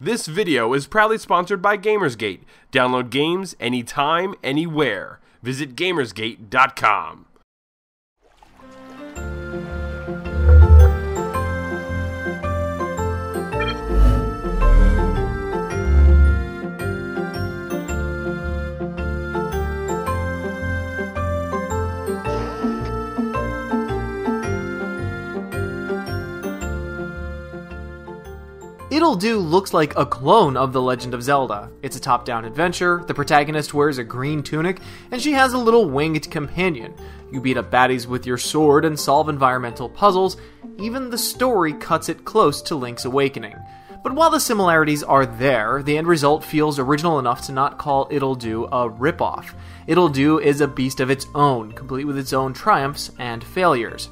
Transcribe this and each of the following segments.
This video is proudly sponsored by Gamersgate. Download games anytime, anywhere. Visit Gamersgate.com. Ittle looks like a clone of The Legend of Zelda. It's a top-down adventure, the protagonist wears a green tunic, and she has a little winged companion. You beat up baddies with your sword and solve environmental puzzles. Even the story cuts it close to Link's Awakening. But while the similarities are there, the end result feels original enough to not call Ittle a ripoff. Ittle is a beast of its own, complete with its own triumphs and failures.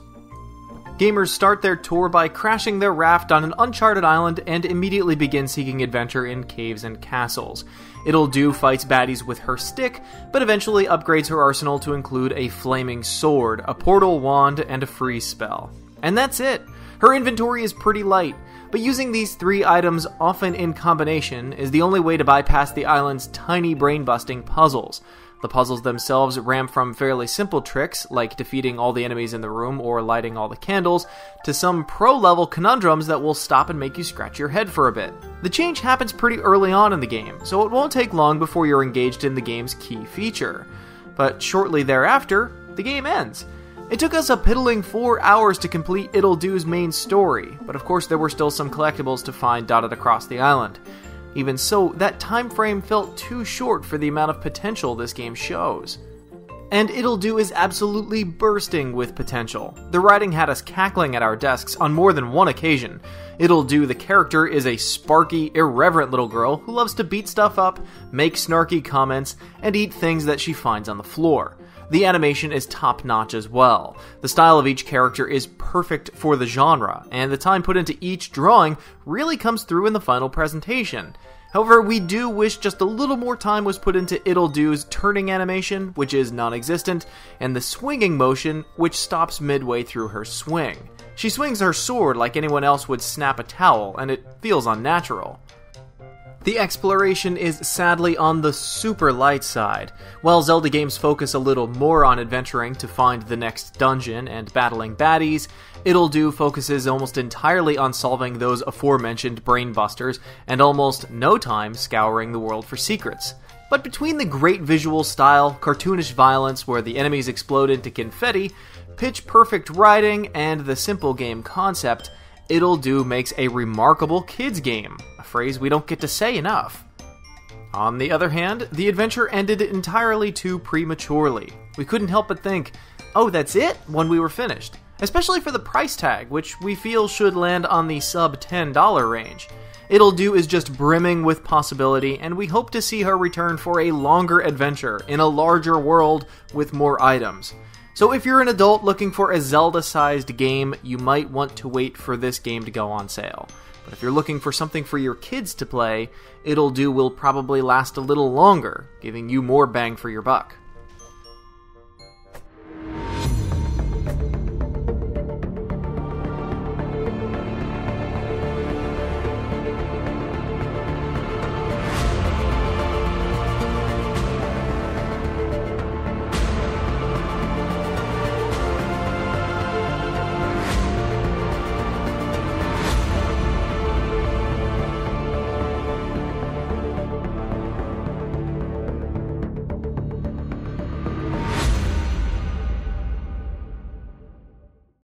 Gamers start their tour by crashing their raft on an uncharted island and immediately begin seeking adventure in caves and castles. Ittle fights baddies with her stick, but eventually upgrades her arsenal to include a flaming sword, a portal wand, and a freeze spell. And that's it! Her inventory is pretty light, but using these three items, often in combination, is the only way to bypass the island's tiny brain-busting puzzles. The puzzles themselves ram from fairly simple tricks, like defeating all the enemies in the room or lighting all the candles, to some pro-level conundrums that will stop and make you scratch your head for a bit. The change happens pretty early on in the game, so it won't take long before you're engaged in the game's key feature. But shortly thereafter, the game ends. It took us a piddling 4 hours to complete Ittle's main story, but of course there were still some collectibles to find dotted across the island. Even so, that time frame felt too short for the amount of potential this game shows. And Ittle is absolutely bursting with potential. The writing had us cackling at our desks on more than one occasion. Ittle, the character, is a sparky, irreverent little girl who loves to beat stuff up, make snarky comments, and eat things that she finds on the floor. The animation is top-notch as well. The style of each character is perfect for the genre, and the time put into each drawing really comes through in the final presentation. However, we do wish just a little more time was put into Ittle's turning animation, which is non-existent, and the swinging motion, which stops midway through her swing. She swings her sword like anyone else would snap a towel, and it feels unnatural. The exploration is sadly on the super light side. While Zelda games focus a little more on adventuring to find the next dungeon and battling baddies, Ittle focuses almost entirely on solving those aforementioned brainbusters and almost no time scouring the world for secrets. But between the great visual style, cartoonish violence where the enemies explode into confetti, pitch-perfect writing, and the simple game concept, Ittle makes a remarkable kids game, a phrase we don't get to say enough. On the other hand, the adventure ended entirely too prematurely. We couldn't help but think, oh, that's it, when we were finished. Especially for the price tag, which we feel should land on the sub-$10 range. Ittle is just brimming with possibility, and we hope to see her return for a longer adventure in a larger world with more items. So if you're an adult looking for a Zelda-sized game, you might want to wait for this game to go on sale. But if you're looking for something for your kids to play, Ittle will probably last a little longer, giving you more bang for your buck.